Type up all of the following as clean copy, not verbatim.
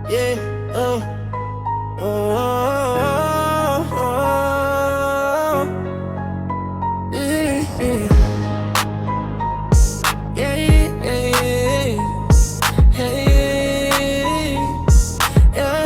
Yeah, oh, oh, oh, oh. Yeah, yeah. Yeah, yeah, yeah.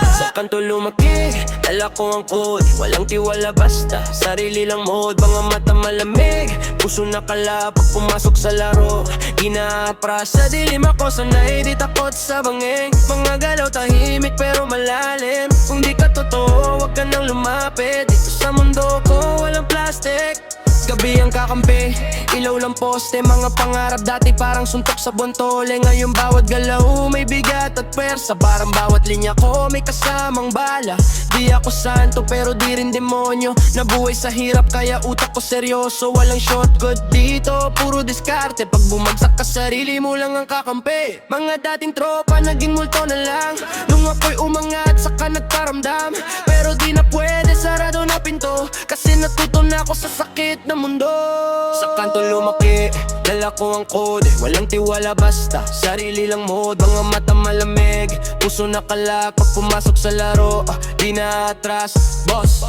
Sa kanto lumaki, dala ko ang code. Walang tiwala basta, sarili lang mode. Mga mata malamig, puso nakala pag pumasok sa laro. Ginapras sa dilim ako, sanay di takot sa bangeng. Mga galaw tahimik pero malalim. Kung di ka totoo, wag ka nang lumapit. Dito sa mundo ko, walang plastic. Gabi ang kakampi, ilaw lang poste. Mga pangarap dati parang suntok sa bontole. Ngayon bawat galaw may bigat at pwersa. Parang bawat linya ko may kasamang bala. Di ako santo pero di rin demonyo. Nabuhay sa hirap kaya utak ko seryoso. Walang shortcut dito, puro diskarte. Pag bumagsak ka sarili mo lang ang kakampi. Mga dating tropa naging multo na lang. Nung ako'y umangat saka nagparamdam. Pero di na pwede, sarado na pinto. Kasi natuto na ako sa sakit na mundo. Sa kanto lumaki, dala ko ang kode. Walang tiwala basta, sarili lang mode. Mga mata malamig, puso nakalak pag pumasok sa laro. Di na atras, boss.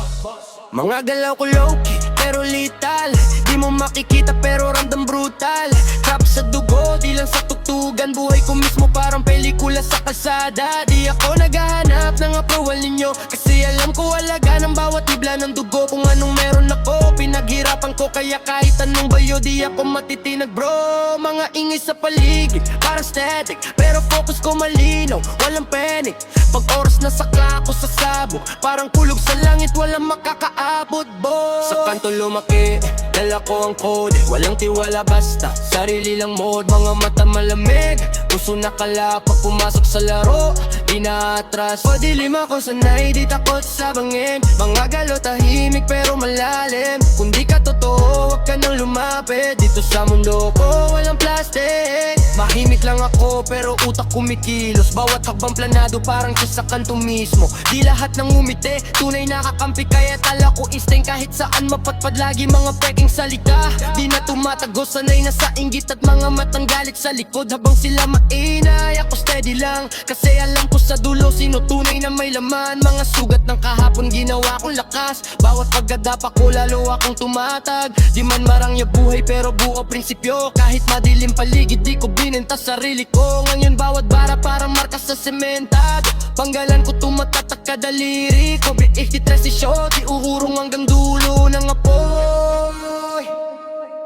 Mga galaw ko low-key, pero lethal. Di mo makikita pero ramdam brutal. Trap sa dugo, di lang sa tugtugan. Buhay ko mismo parang pelikula sa kalsada. Di ako naghahanap ng approval ninyo, kasi alam ko halaga ng bawat ibla ng dugo. Kung anong meron ako, pinaghirapan ko. Kaya kahit anong bayo, di ako matitinag bro. Mga ingay sa paligid, parang static. Pero focus ko malinaw, walang panic. Pag oras na sakla ako sa sabog, parang kulog sa langit, walang makakaabot boss. Sa kanto lumaki, dala ko ang kode. Walang tiwala basta, sarili lang mode. Mga mata malamig, puso nakala pag pumasok sa laro. Di na atras, padilim ako sanay, di takot sa bangin. Mga galaw tahimik pero malalim. Kung di ka totoo, wag ka nang lumapit. Dito sa mundo ko, walang plastic. Mahimik lang ako pero utak kumikilos. Bawat hakbang planado parang siya sa kanto mismo. Di lahat ng umiti, tunay nakakampi. Kaya tala ko instinct kahit saan mapatpad. Lagi mga peking salita, di na tumatago. Sanay na sa inggit at mga matang galit sa likod. Habang sila mainay, ako steady lang. Kasi alam ko sa dulo sino tunay na may laman. Mga sugat ng kahapon ginawa kong lakas. Bawat pagdadapa ko lalo akong tumatag. Di man marangya buhay pero buo prinsipyo. Kahit madilim paligid di ko bininta sarili ko. Ngayon bawat bara parang marka sa sementado. Panggalan ko tumatatak kadaliri ko. B83 si shot, iuhurong hanggang dulo ng apoy.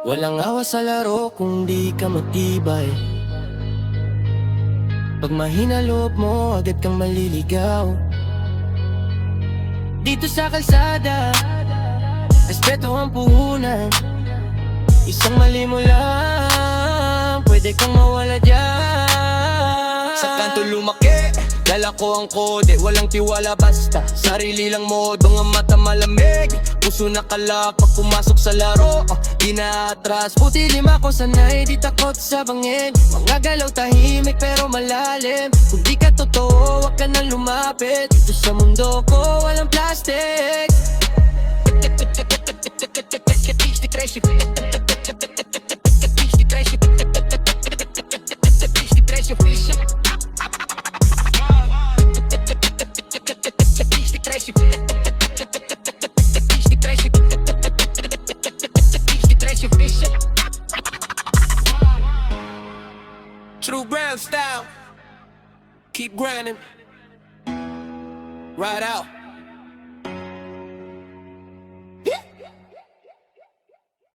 Walang awa sa laro kung di ka matibay. Pag mahina loob mo, agad kang maliligaw. Dito sa kalsada, respeto ang puhunan. Isang mali mo lang, pwede kang mawala dyan. Sa kanto lumaki, dala ko ang kode. Walang tiwala basta, sarili lang mode. Mga mata malamig, puso nakala pag pumasok sa laro. Di na atras, puti lima ko sanay, di takot sa bangin. Mga galaw tahimik pero malalim. Kung di ka totoo, wag ka nang lumapit. Dito sa mundo ko, walang plastic. True ground style. Keep grinding. Ride out.